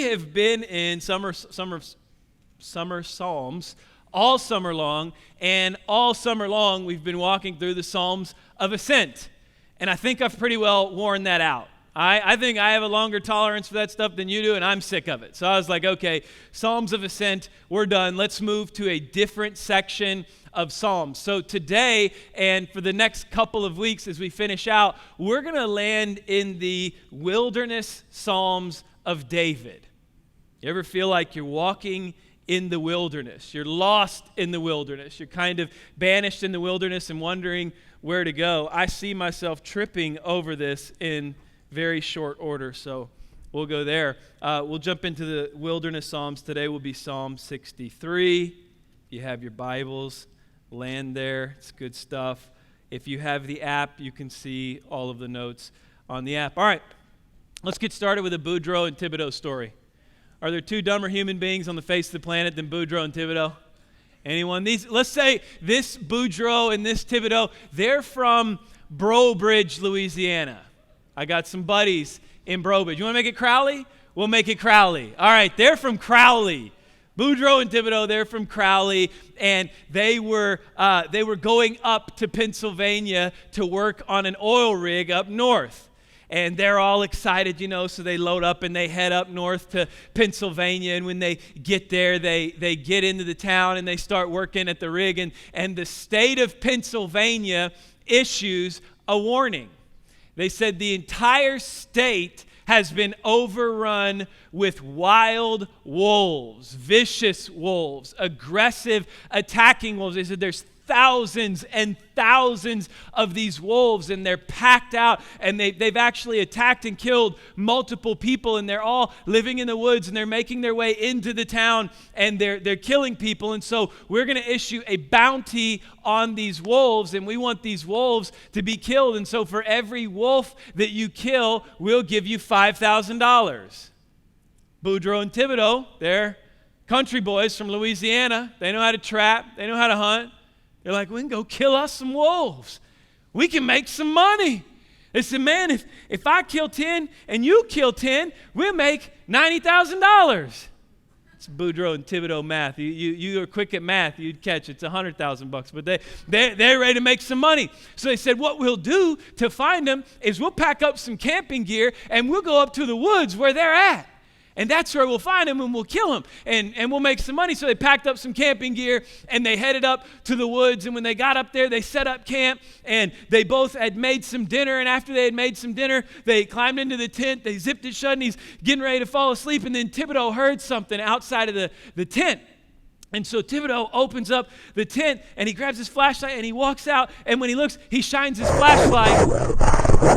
we have been in summer Psalms all summer long, and all summer long we've been walking through the Psalms of Ascent. And I think I've pretty well worn that out. I think I have a longer tolerance for that stuff than you do, and I'm sick of it. So I was like, okay, Psalms of Ascent, we're done. Let's move to a different section of Psalms. So today and for the next couple of weeks as we finish out, we're going to land in the wilderness Psalms of David. You ever feel like you're walking in the wilderness? You're lost in the wilderness. You're kind of banished in the wilderness and wondering where to go. I see myself tripping over this in very short order, so we'll go there. We'll jump into the wilderness Psalms. Today will be Psalm 63. If you have your Bibles, land there. It's good stuff. If you have the app, you can see all of the notes on the app. All right, let's get started with a Boudreaux and Thibodeau story. Are there two dumber human beings on the face of the planet than Boudreaux and Thibodeau? Anyone? Let's say this Boudreaux and this Thibodeau, they're from Breaux Bridge, Louisiana. I got some buddies in Breaux Bridge. You want to make it Crowley? We'll make it Crowley. All right, they're from Crowley. Boudreaux and Thibodeau, they're from Crowley, and they were going up to Pennsylvania to work on an oil rig up north. And they're all excited, so they load up and they head up north to Pennsylvania. And when they get there, they get into the town and they start working at the rig. And the state of Pennsylvania issues a warning. They said the entire state has been overrun with wild wolves, vicious wolves, aggressive, attacking wolves. They said there's thousands and thousands of these wolves, and they're packed out, and they've actually attacked and killed multiple people, and they're all living in the woods, and they're making their way into the town, and they're killing people. And so we're going to issue a bounty on these wolves, and we want these wolves to be killed. And so for every wolf that you kill, we'll give you $5,000. Boudreaux and Thibodeau, they're country boys from Louisiana. They know how to trap. They know how to hunt. They're like, we can go kill us some wolves. We can make some money. They said, man, if I kill 10 and you kill 10, we'll make $90,000. It's Boudreaux and Thibodeau math. You are quick at math. You'd catch it's $100,000. But they're ready to make some money. So they said, what we'll do to find them is we'll pack up some camping gear and we'll go up to the woods where they're at. And that's where we'll find him and we'll kill him and we'll make some money. So they packed up some camping gear and they headed up to the woods. And when they got up there, they set up camp and they both had made some dinner. And after they had made some dinner, they climbed into the tent. They zipped it shut and he's getting ready to fall asleep. And then Thibodeau heard something outside of the tent. And so Thibodeau opens up the tent and he grabs his flashlight and he walks out. And when he looks, he shines his flashlight.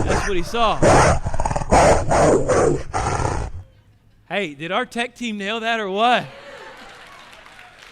That's what he saw. Hey, did our tech team nail that or what?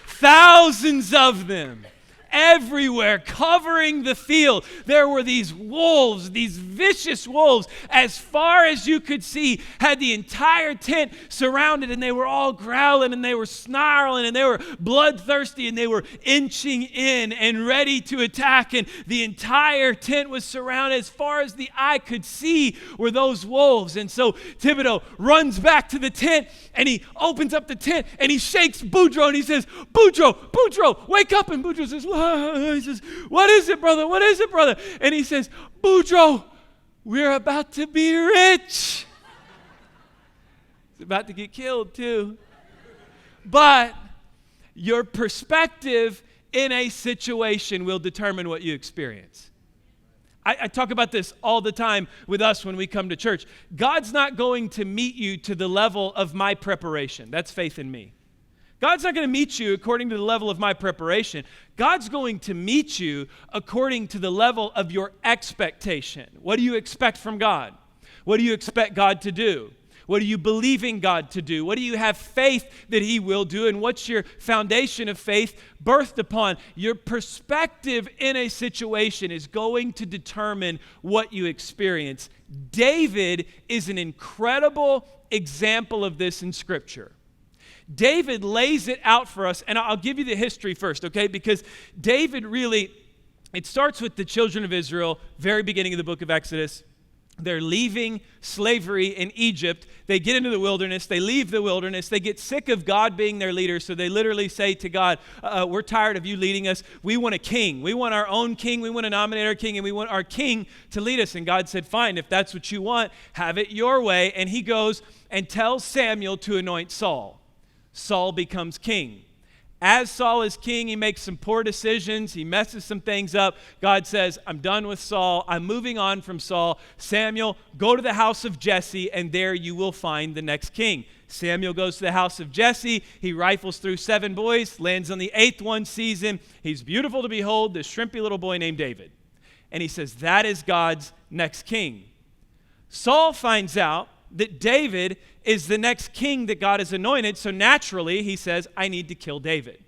Thousands of them. Everywhere, covering the field. There were these wolves, these vicious wolves, as far as you could see, had the entire tent surrounded, and they were all growling, and they were snarling, and they were bloodthirsty, and they were inching in and ready to attack, and the entire tent was surrounded. As far as the eye could see were those wolves. And so Thibodeau runs back to the tent, and he opens up the tent, and he shakes Boudreaux, and he says, Boudreaux, wake up. And Boudreaux says, he says, what is it, brother? What is it, brother? And he says, Boudreaux, we're about to be rich. He's about to get killed too. But your perspective in a situation will determine what you experience. I talk about this all the time with us when we come to church. God's not going to meet you to the level of my preparation. That's faith in me. God's not going to meet you according to the level of my preparation. God's going to meet you according to the level of your expectation. What do you expect from God? What do you expect God to do? What are you believing God to do? What do you have faith that He will do? And what's your foundation of faith birthed upon? Your perspective in a situation is going to determine what you experience. David is an incredible example of this in Scripture. David lays it out for us, and I'll give you the history first, okay? Because David really, it starts with the children of Israel, very beginning of the book of Exodus. They're leaving slavery in Egypt. They get into the wilderness. They leave the wilderness. They get sick of God being their leader. So they literally say to God, we're tired of you leading us. We want a king. We want our own king. We want to nominate our king, and we want our king to lead us. And God said, fine, if that's what you want, have it your way. And he goes and tells Samuel to anoint Saul. Saul becomes king. As Saul is king, he makes some poor decisions. He messes some things up. God says, I'm done with Saul. I'm moving on from Saul. Samuel, go to the house of Jesse, and there you will find the next king. Samuel goes to the house of Jesse. He rifles through 7 boys, lands on the 8th one, sees him. He's beautiful to behold, this shrimpy little boy named David. And he says, that is God's next king. Saul finds out that David is the next king that God has anointed, so naturally he says, I need to kill David.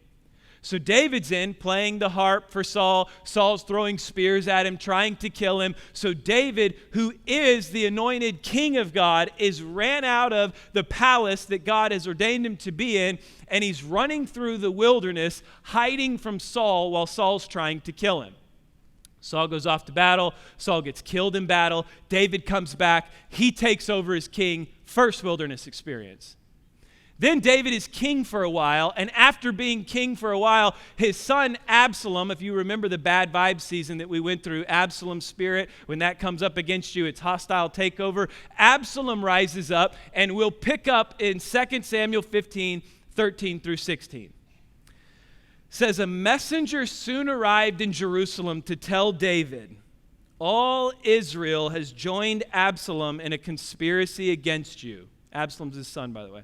So David's in playing the harp for Saul. Saul's throwing spears at him, trying to kill him. So David, who is the anointed king of God, is ran out of the palace that God has ordained him to be in, and he's running through the wilderness, hiding from Saul while Saul's trying to kill him. Saul goes off to battle. Saul gets killed in battle. David comes back. He takes over as king. First wilderness experience. Then David is king for a while, and after being king for a while, his son Absalom, if you remember the bad vibe season that we went through, Absalom's spirit, when that comes up against you, it's hostile takeover. Absalom rises up, and we'll pick up in 2 Samuel 15, 13 through 16. Says, a messenger soon arrived in Jerusalem to tell David, all Israel has joined Absalom in a conspiracy against you. Absalom's his son, by the way.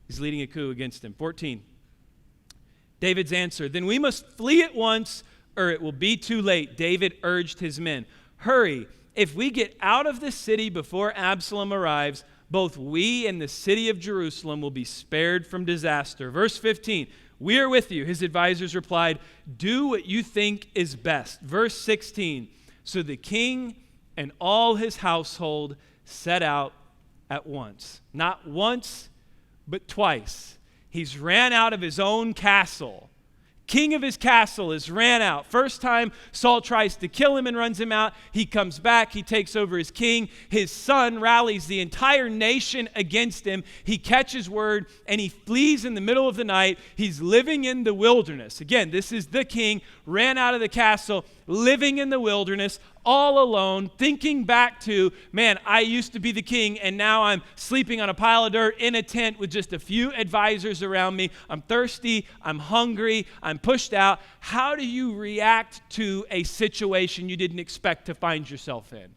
He's leading a coup against him. 14. David's answer, then we must flee at once or it will be too late. David urged his men, hurry. If we get out of the city before Absalom arrives, both we and the city of Jerusalem will be spared from disaster. Verse 15. We are with you. His advisors replied, do what you think is best. Verse 16, so the king and all his household set out at once. Not once, but twice. He's ran out of his own castle. King of his castle is ran out. First time Saul tries to kill him and runs him out. He comes back. He takes over as king. His son rallies the entire nation against him. He catches word and he flees in the middle of the night. He's living in the wilderness. Again, this is the king, ran out of the castle, living in the wilderness, all alone, thinking back to, man, I used to be the king and now I'm sleeping on a pile of dirt in a tent with just a few advisors around me. I'm thirsty, I'm hungry, I'm pushed out. How do you react to a situation you didn't expect to find yourself in?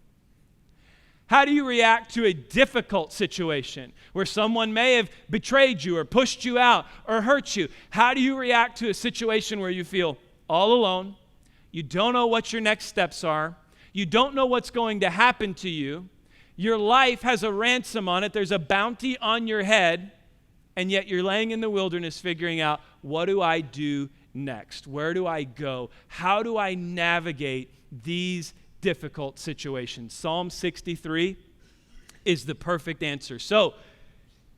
How do you react to a difficult situation where someone may have betrayed you or pushed you out or hurt you? How do you react to a situation where you feel all alone? You don't know what your next steps are. You don't know what's going to happen to you. Your life has a ransom on it. There's a bounty on your head, and yet you're laying in the wilderness figuring out, what do I do next? Where do I go? How do I navigate these difficult situations? Psalm 63 is the perfect answer. So,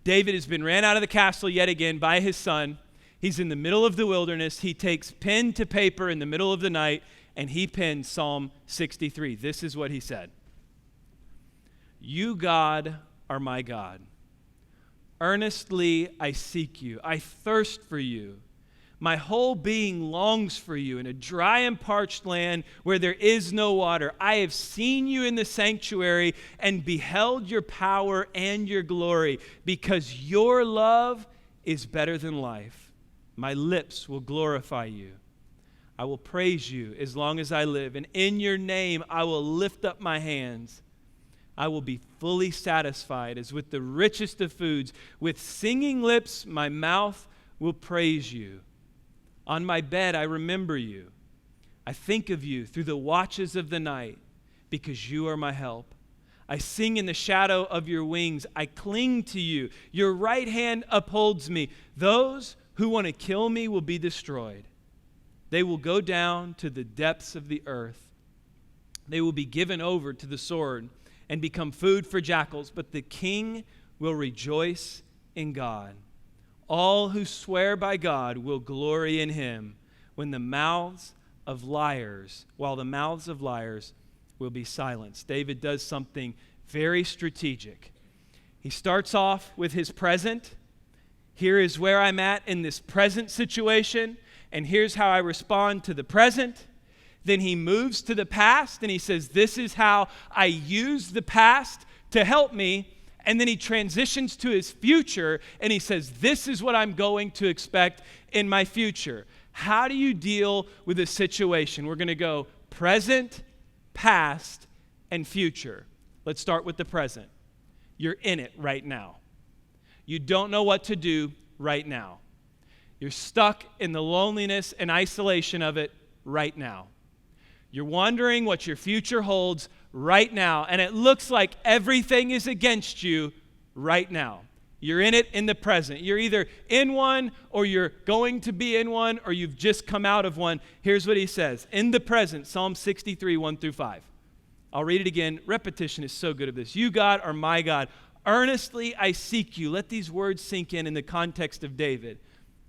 David has been ran out of the castle yet again by his son. He's in the middle of the wilderness. He takes pen to paper in the middle of the night, and he penned Psalm 63. This is what he said. You, God, are my God. Earnestly I seek you. I thirst for you. My whole being longs for you in a dry and parched land where there is no water. I have seen you in the sanctuary and beheld your power and your glory, because your love is better than life. My lips will glorify you. I will praise you as long as I live, and in your name I will lift up my hands. I will be fully satisfied as with the richest of foods. With singing lips, my mouth will praise you. On my bed, I remember you. I think of you through the watches of the night, because you are my help. I sing in the shadow of your wings. I cling to you. Your right hand upholds me. Those who want to kill me will be destroyed. They will go down to the depths of the earth. They will be given over to the sword and become food for jackals, but the king will rejoice in God. All who swear by God will glory in him while the mouths of liars will be silenced. David does something very strategic. He starts off with his present. Here is where I'm at in this present situation, and here's how I respond to the present. Then he moves to the past, and he says, this is how I use the past to help me. And then he transitions to his future, and he says, this is what I'm going to expect in my future. How do you deal with a situation? We're going to go present, past, and future. Let's start with the present. You're in it right now. You don't know what to do right now. You're stuck in the loneliness and isolation of it right now. You're wondering what your future holds right now, and it looks like everything is against you right now. You're in it in the present. You're either in one, or you're going to be in one, or you've just come out of one. Here's what he says. In the present, Psalm 63, 1 through 5. I'll read it again. Repetition is so good at this. You, God, are my God. Earnestly I seek you. Let these words sink in the context of David.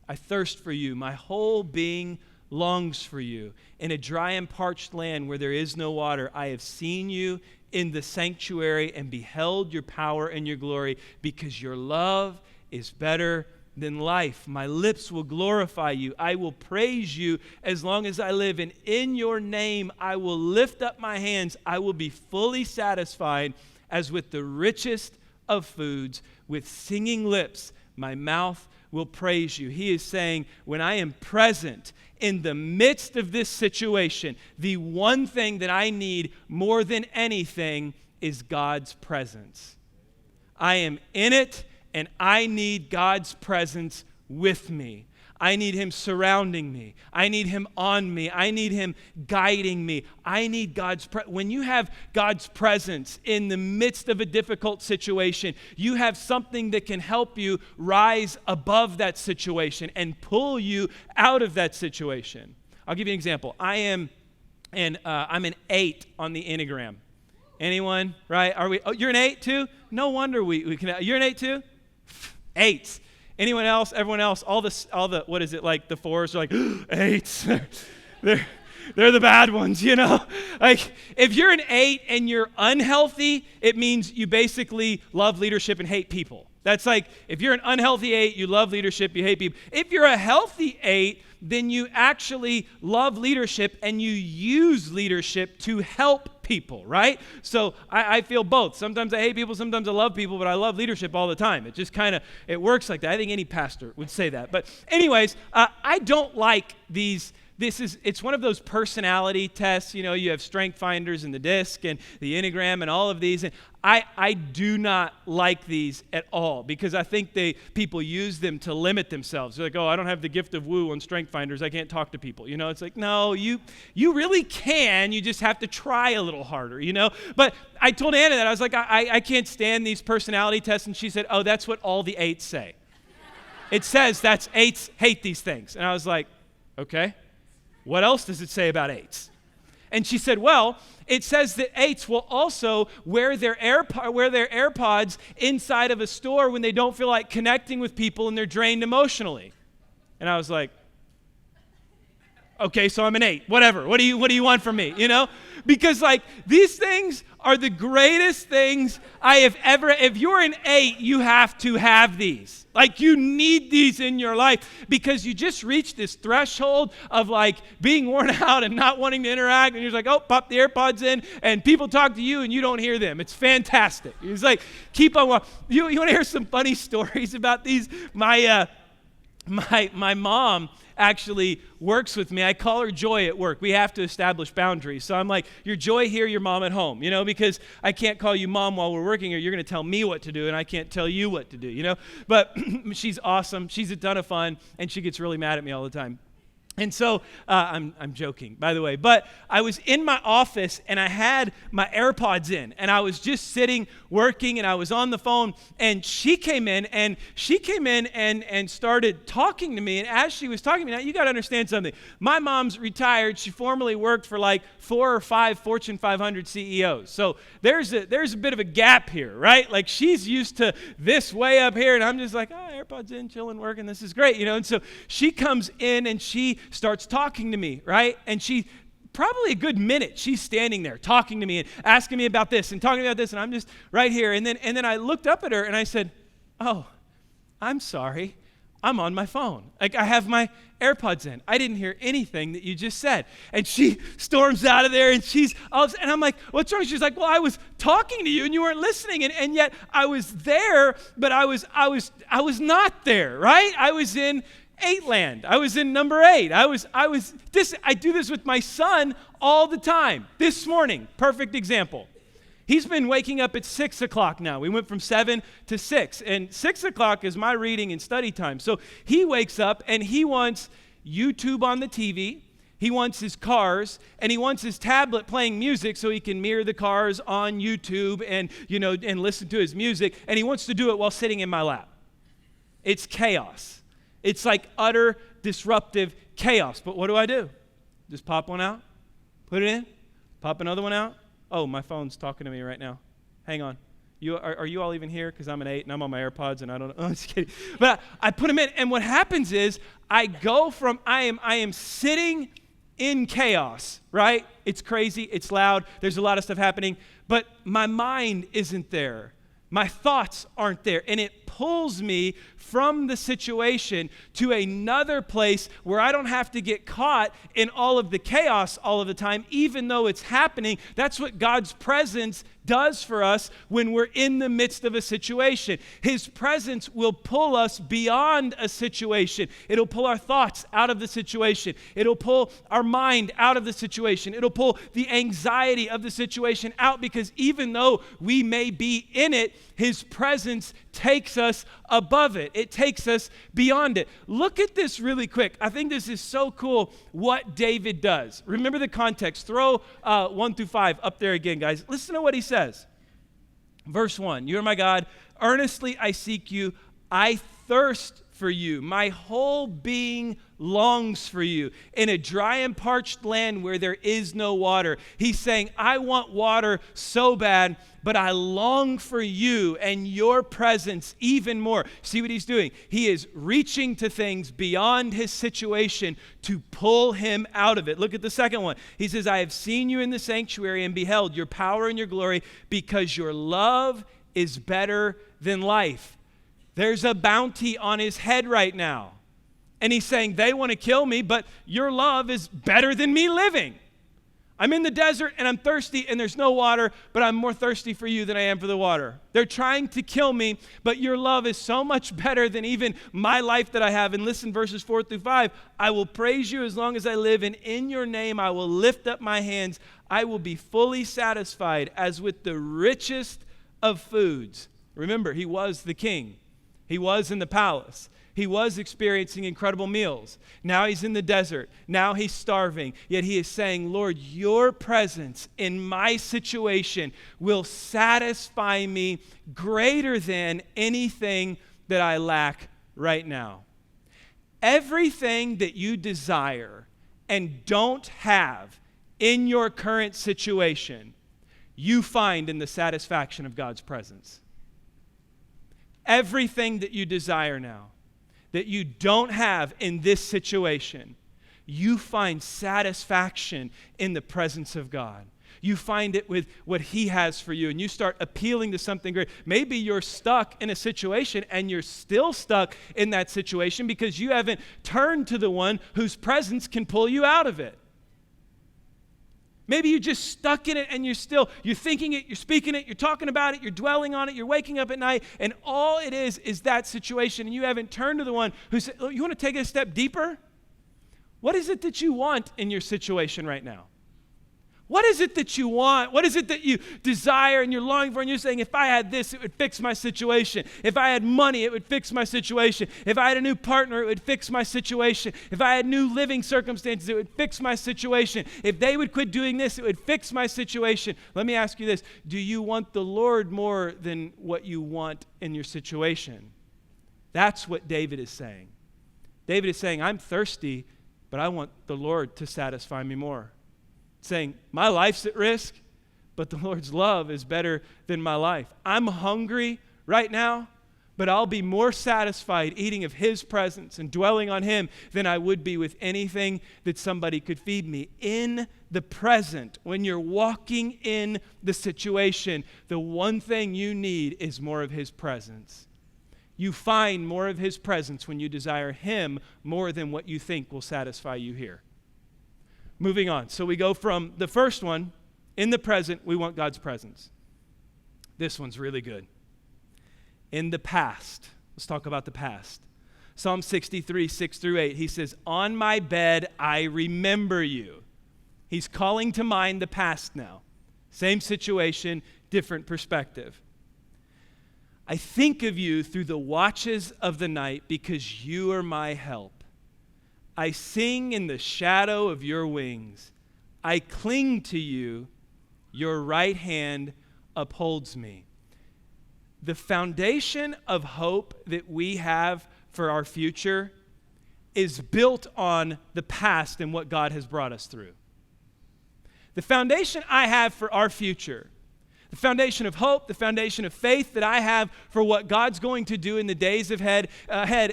I thirst for you. My whole being longs for you. In a dry and parched land where there is no water, I have seen you in the sanctuary and beheld your power and your glory, because your love is better than life. My lips will glorify you. I will praise you as long as I live, and in your name I will lift up my hands. I will be fully satisfied as with the richest of foods. With singing lips my mouth will praise you. He is saying, when I am present in the midst of this situation, the one thing that I need more than anything is God's presence. I am in it, and I need God's presence with me. I need him surrounding me. I need him on me. I need him guiding me. I need God's presence. When you have God's presence in the midst of a difficult situation, you have something that can help you rise above that situation and pull you out of that situation. I'll give you an example. I'm an 8 on the Enneagram. Anyone? Right? Are we? Oh, you're an 8 too? No wonder we can. You're an 8 too? 8s. Anyone else? Everyone else? All the what is it like? The 4s are like 8s. They're the bad ones, you know. Like if you're an 8 and you're unhealthy, it means you basically love leadership and hate people. That's like if you're an unhealthy 8, you love leadership, you hate people. If you're a healthy 8, then you actually love leadership and you use leadership to help people, right? So I feel both. Sometimes I hate people, sometimes I love people, but I love leadership all the time. It just kind of, it works like that. I think any pastor would say that. But anyways, I don't like these. It's one of those personality tests. You know, you have strength finders and the DISC and the Enneagram and all of these. And I do not like these at all, because I think people use them to limit themselves. They're like, oh, I don't have the gift of woo on strength finders. I can't talk to people. You know, it's like, no, you really can. You just have to try a little harder, you know. But I told Anna that. I was like, I can't stand these personality tests. And she said, oh, that's what all the 8s say. It says that's 8s hate these things. And I was like, okay. What else does it say about 8s? And she said, well, it says that 8s will also wear their AirPods inside of a store when they don't feel like connecting with people and they're drained emotionally. And I was like, okay, so I'm an 8. Whatever. What do you want from me? You know? Because like these things are the greatest things I have ever. If you're an 8, you have to have these. Like you need these in your life, because you just reach this threshold of like being worn out and not wanting to interact, and you're just like, oh, pop the AirPods in, and people talk to you and you don't hear them. It's fantastic. It's like, keep on walking. You want to hear some funny stories about these? My mom actually works with me. I call her Joy at work. We have to establish boundaries. So I'm like, you're Joy here, you're Mom at home, you know, because I can't call you Mom while we're working here. You're going to tell me what to do, and I can't tell you what to do, you know. But she's awesome. She's a ton of fun, and she gets really mad at me all the time. And so, I'm joking, by the way, but I was in my office and I had my AirPods in and I was just sitting working and I was on the phone, and she came in and started talking to me. And as she was talking to me, now you got to understand something. My mom's retired. She formerly worked for like 4 or 5 Fortune 500 CEOs. So there's a bit of a gap here, right? Like she's used to this way up here, and I'm just like, oh, AirPods in, chilling, working. This is great, you know. And so she comes in and she starts talking to me, right? And she probably a good minute, she's standing there talking to me and asking me about this and talking about this, and I'm just right here. And then I looked up at her and I said, oh, I'm sorry. I'm on my phone. Like, I have my AirPods in. I didn't hear anything that you just said. And she storms out of there, and and I'm like, what's wrong? She's like, well, I was talking to you and you weren't listening, and yet I was there, but I was not there, right? I was in 8 land. I was in number 8. I do this with my son all the time. This morning, perfect example. He's been waking up at 6 o'clock now. We went from 7 to 6. And 6 o'clock is my reading and study time. So he wakes up and he wants YouTube on the TV. He wants his cars, and he wants his tablet playing music so he can mirror the cars on YouTube and listen to his music. And he wants to do it while sitting in my lap. It's chaos. It's like utter disruptive chaos. But what do? Just pop one out, put it in, pop another one out. Oh, my phone's talking to me right now. Hang on. Are you all even here? Because I'm an 8 and I'm on my AirPods and I don't know. Oh, I'm just kidding. But I put them in, and what happens is I go from I am sitting in chaos, right? It's crazy. It's loud. There's a lot of stuff happening. But my mind isn't there. My thoughts aren't there. And it pulls me from the situation to another place where I don't have to get caught in all of the chaos all of the time, even though it's happening. That's what God's presence does for us when we're in the midst of a situation. His presence will pull us beyond a situation. It'll pull our thoughts out of the situation. It'll pull our mind out of the situation. It'll pull the anxiety of the situation out, because even though we may be in it, His presence takes us above it. It takes us beyond it. Look at this really quick. I think this is so cool what David does. Remember the context. Throw 1 through 5 up there again, guys. Listen to what he says. Verse 1, you are my God. Earnestly I seek you. I thirst for you. My whole being longs for you in a dry and parched land where there is no water. He's saying, I want water so bad, but I long for you and your presence even more. See what he's doing? He is reaching to things beyond his situation to pull him out of it. Look at the second one. He says, I have seen you in the sanctuary and beheld your power and your glory, because your love is better than life. There's a bounty on his head right now. And he's saying, they want to kill me, but your love is better than me living. I'm in the desert and I'm thirsty and there's no water, but I'm more thirsty for you than I am for the water. They're trying to kill me, but your love is so much better than even my life that I have. And listen, verses 4 through 5, I will praise you as long as I live, and in your name I will lift up my hands. I will be fully satisfied as with the richest of foods. Remember, he was the king. He was in the palace. He was experiencing incredible meals. Now he's in the desert. Now he's starving. Yet he is saying, Lord, your presence in my situation will satisfy me greater than anything that I lack right now. Everything that you desire and don't have in your current situation, you find in the satisfaction of God's presence. Everything that you desire now, that you don't have in this situation, you find satisfaction in the presence of God. You find it with what He has for you, and you start appealing to something great. Maybe you're stuck in a situation, and you're still stuck in that situation because you haven't turned to the one whose presence can pull you out of it. Maybe you're just stuck in it and you're thinking it, you're speaking it, you're talking about it, you're dwelling on it, you're waking up at night, and all it is that situation, and you haven't turned to the one who said, oh, you want to take it a step deeper? What is it that you want in your situation right now? What is it that you want? What is it that you desire and you're longing for, and you're saying, if I had this, it would fix my situation. If I had money, it would fix my situation. If I had a new partner, it would fix my situation. If I had new living circumstances, it would fix my situation. If they would quit doing this, it would fix my situation. Let me ask you this. Do you want the Lord more than what you want in your situation? That's what David is saying. David is saying, I'm thirsty, but I want the Lord to satisfy me more. Saying, my life's at risk, but the Lord's love is better than my life. I'm hungry right now, but I'll be more satisfied eating of his presence and dwelling on him than I would be with anything that somebody could feed me. In the present, when you're walking in the situation, the one thing you need is more of his presence. You find more of his presence when you desire him more than what you think will satisfy you here. Moving on. So we go from the first one, in the present, we want God's presence. This one's really good. In the past. Let's talk about the past. Psalm 63, 6 through 8, he says, on my bed I remember you. He's calling to mind the past now. Same situation, different perspective. I think of you through the watches of the night because you are my help. I sing in the shadow of your wings. I cling to you. Your right hand upholds me. The foundation of hope that we have for our future is built on the past and what God has brought us through. The foundation I have for our future, the foundation of hope, the foundation of faith that I have for what God's going to do in the days ahead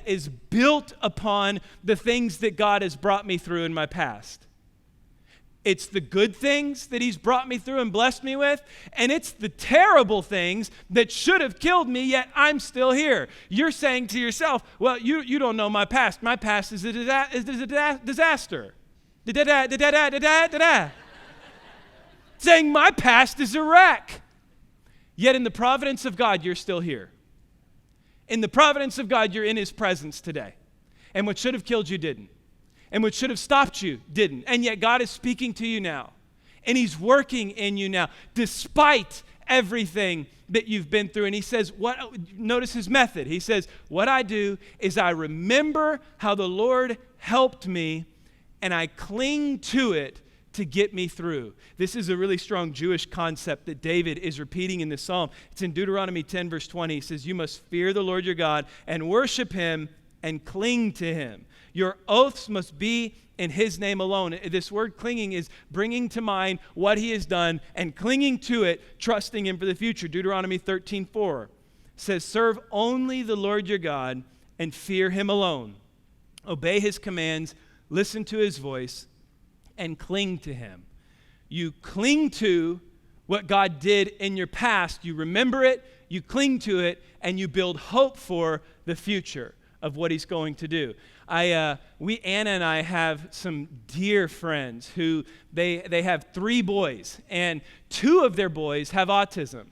is built upon the things that God has brought me through in my past. It's the good things that he's brought me through and blessed me with, and it's the terrible things that should have killed me, yet I'm still here. You're saying to yourself, well, you don't know my past. My past is a disaster. Saying my past is a wreck. Yet in the providence of God, you're still here. In the providence of God, you're in his presence today. And what should have killed you didn't. And what should have stopped you didn't. And yet God is speaking to you now. And he's working in you now, despite everything that you've been through. And he says, notice his method. He says, what I do is I remember how the Lord helped me, and I cling to it to get me through. This is a really strong Jewish concept that David is repeating in this psalm. It's in Deuteronomy 10, verse 20. He says, you must fear the Lord your God and worship him and cling to him. Your oaths must be in his name alone. This word clinging is bringing to mind what he has done and clinging to it, trusting him for the future. Deuteronomy 13:4 says, serve only the Lord your God and fear him alone. Obey his commands, listen to his voice, and cling to him. You cling to what God did in your past. You remember it, you cling to it, and you build hope for the future of what he's going to do. Anna and I have some dear friends who they have 3 boys, and 2 of their boys have autism.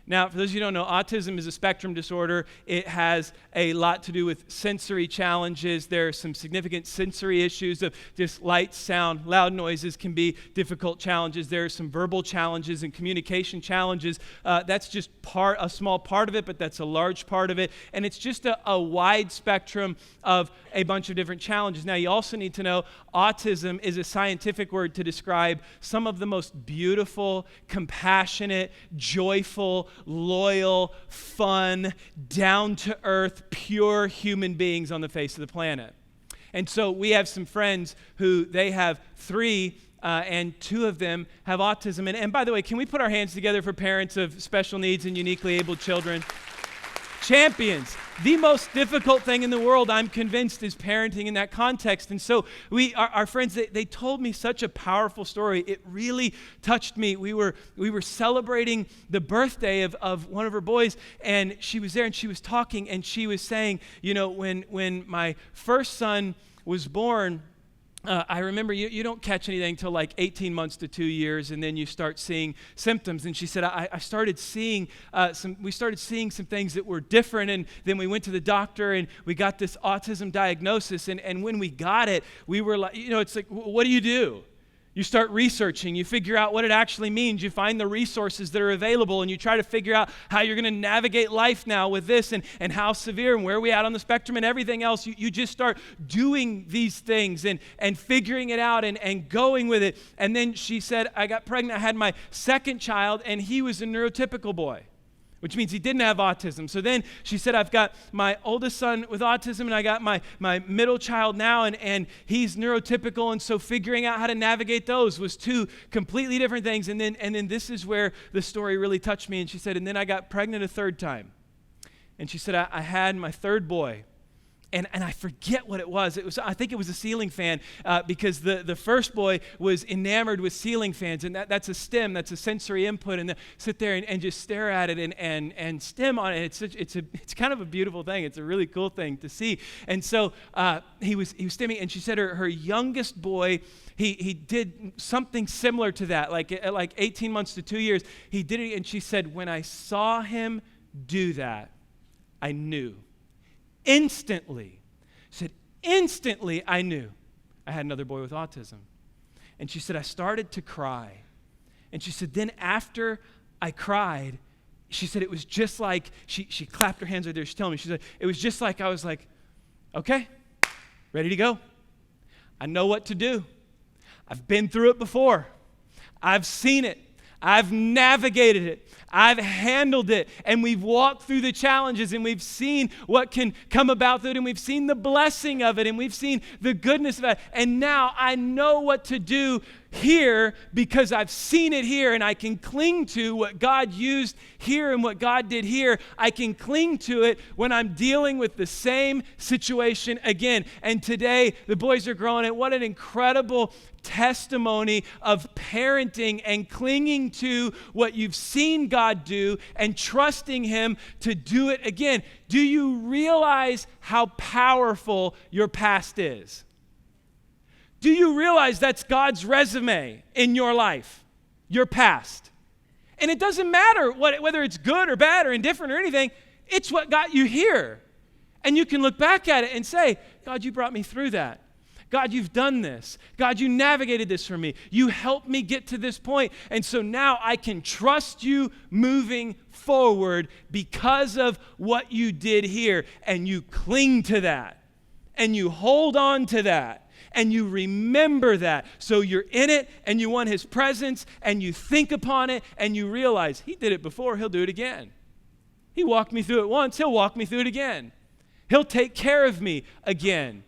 Now, for those of you who don't know, autism is a spectrum disorder. It has a lot to do with sensory challenges. There are some significant sensory issues of just light, sound, loud noises can be difficult challenges. There are some verbal challenges and communication challenges. That's just a small part of it, but that's a large part of it. And it's just a wide spectrum of a bunch of different challenges. Now, you also need to know autism is a scientific word to describe some of the most beautiful, compassionate, joyful, loyal, fun, down-to-earth, pure human beings on the face of the planet. And so we have some friends who they have 3, and 2 of them have autism. And by the way, can we put our hands together for parents of special needs and uniquely abled children? Champions. The most difficult thing in the world, I'm convinced, is parenting in that context. And so our friends, they told me such a powerful story. It really touched me. We were celebrating the birthday of one of her boys, and she was there, and she was talking, and she was saying, you know, when my first son was born, I remember you don't catch anything until like 18 months to 2 years, and then you start seeing symptoms. And she said, I started seeing we started seeing some things that were different, and then we went to the doctor, and we got this autism diagnosis. And when we got it, we were like, you know, it's like, what do you do? You start researching, you figure out what it actually means, you find the resources that are available, and you try to figure out how you're going to navigate life now with this, and how severe, and where are we at on the spectrum, and everything else. You just start doing these things and figuring it out and going with it. And then she said, I got pregnant, I had my second child, and he was a neurotypical boy, which means he didn't have autism. So then she said, I've got my oldest son with autism, and I got my middle child now, and he's neurotypical. And so figuring out how to navigate those was 2 completely different things. And then this is where the story really touched me. And she said, and then I got pregnant a 3rd time. And she said, I had my third boy. And I forget what it was. I think it was a ceiling fan because the first boy was enamored with ceiling fans, and that's a stem, that's a sensory input, and sit there and just stare at it and stem on it. It's kind of a beautiful thing. It's a really cool thing to see. And so he was stemming, and she said her youngest boy, he did something similar to that, like 18 months to 2 years. He did it, and she said, when I saw him do that, I knew. Instantly I knew I had another boy with autism. And she said, I started to cry. And she said, then after I cried, she said, it was just like, she clapped her hands right there. She's telling me, she said, it was just like I was like, okay, ready to go. I know what to do. I've been through it before. I've seen it. I've navigated it. I've handled it. And we've walked through the challenges, and we've seen what can come about through it, and we've seen the blessing of it, and we've seen the goodness of it. And now I know what to do here because I've seen it here, and I can cling to what God used here and what God did here. I can cling to it when I'm dealing with the same situation again. And today, the boys are growing, and what an incredible testimony of parenting and clinging to what you've seen God do and trusting Him to do it again. Do you realize how powerful your past is? Do you realize that's God's resume in your life, your past? And it doesn't matter whether it's good or bad or indifferent or anything, it's what got you here. And you can look back at it and say, God, you brought me through that. God, you've done this. God, you navigated this for me. You helped me get to this point. And so now I can trust you moving forward because of what you did here. And you cling to that. And you hold on to that. And you remember that. So you're in it and you want His presence and you think upon it and you realize He did it before, He'll do it again. He walked me through it once, He'll walk me through it again. He'll take care of me again.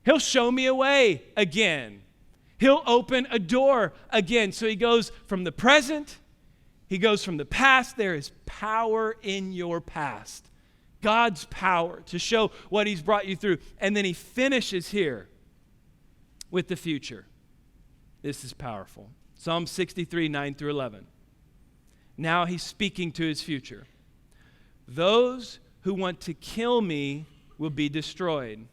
He'll show me a way again. He'll open a door again. So He goes from the present, He goes from the past. There is power in your past. God's power to show what He's brought you through. And then He finishes here with the future. This is powerful. Psalm 63, 9 through 11. Now He's speaking to His future. Those who want to kill me will be destroyed.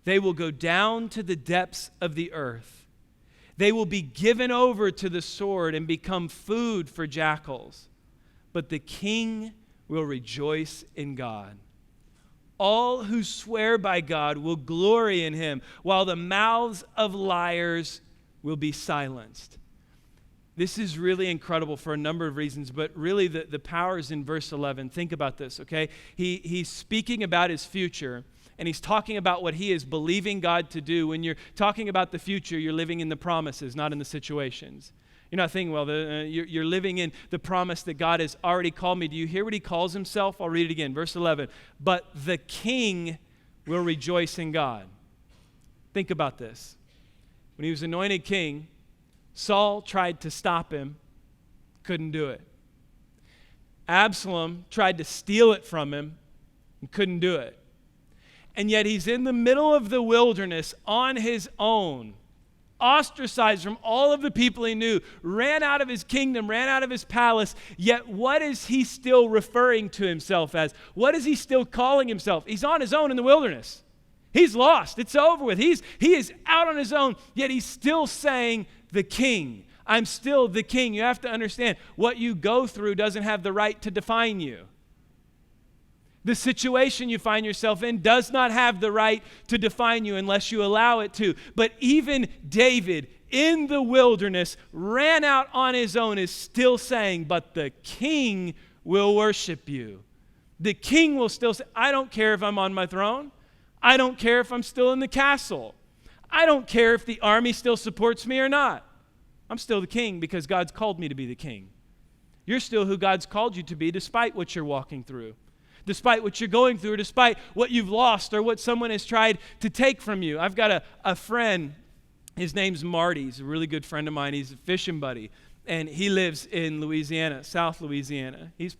They will go down to the depths of the earth. They will be given over to the sword and become food for jackals. But the king will rejoice in God. All who swear by God will glory in Him, while the mouths of liars will be silenced. This is really incredible for a number of reasons, but really the power is in verse 11. Think about this, okay? He's speaking about His future. And He's talking about what He is believing God to do. When you're talking about the future, you're living in the promises, not in the situations. You're not thinking, well, you're living in the promise that God has already called me. Do you hear what He calls Himself? I'll read it again, verse 11. But the king will rejoice in God. Think about this. When He was anointed king, Saul tried to stop him, couldn't do it. Absalom tried to steal it from him and couldn't do it. And yet He's in the middle of the wilderness on his own, ostracized from all of the people he knew, ran out of his kingdom, ran out of his palace. Yet what is he still referring to himself as? What is he still calling himself? He's on his own in the wilderness. He's lost. It's over with. He is out on his own, yet he's still saying, the king. I'm still the king. You have to understand, what you go through doesn't have the right to define you. The situation you find yourself in does not have the right to define you unless you allow it to. But even David in the wilderness ran out on his own is still saying, but the king will worship you. The king will still say, I don't care if I'm on my throne. I don't care if I'm still in the castle. I don't care if the army still supports me or not. I'm still the king because God's called me to be the king. You're still who God's called you to be despite what you're walking through. Despite what you're going through, despite what you've lost or what someone has tried to take from you. I've got a friend, his name's Marty. He's a really good friend of mine. He's a fishing buddy. And he lives in Louisiana, South Louisiana. He's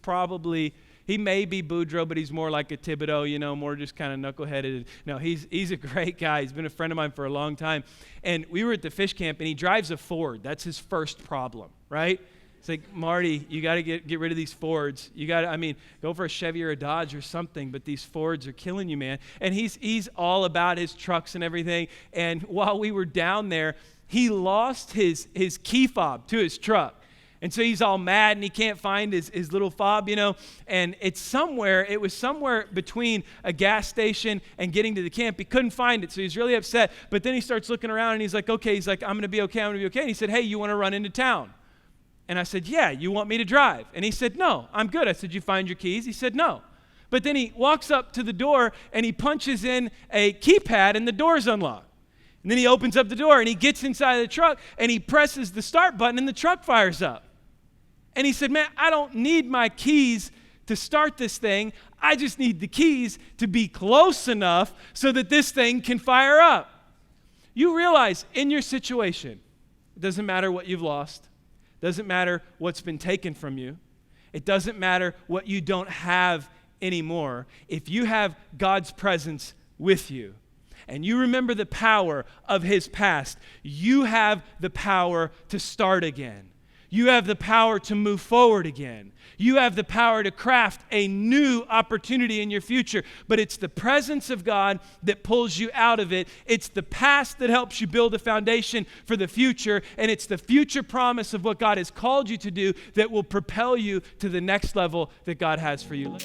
He may be Boudreaux, but he's more like a Thibodeau, more just kind of knuckleheaded. No, he's a great guy. He's been a friend of mine for a long time. And we were at the fish camp, and he drives a Ford. That's his first problem, right? It's like, Marty, you got to get rid of these Fords. You got to, go for a Chevy or a Dodge or something, but these Fords are killing you, man. And he's all about his trucks and everything. And while we were down there, he lost his key fob to his truck. And so he's all mad, and he can't find his little fob, and it was somewhere between a gas station and getting to the camp. He couldn't find it, so he's really upset. But then he starts looking around, and he's like, okay, I'm going to be okay. And he said, hey, you want to run into town? And I said, yeah, you want me to drive? And he said, no, I'm good. I said, you find your keys? He said, no. But then he walks up to the door, and he punches in a keypad, and the door's unlocked. And then he opens up the door, and he gets inside the truck, and he presses the start button, and the truck fires up. And he said, man, I don't need my keys to start this thing. I just need the keys to be close enough so that this thing can fire up. You realize in your situation, it doesn't matter what you've lost. It doesn't matter what's been taken from you. It doesn't matter what you don't have anymore. If you have God's presence with you and you remember the power of his past, you have the power to start again. You have the power to move forward again. You have the power to craft a new opportunity in your future. But it's the presence of God that pulls you out of it. It's the past that helps you build a foundation for the future. And it's the future promise of what God has called you to do that will propel you to the next level that God has for you.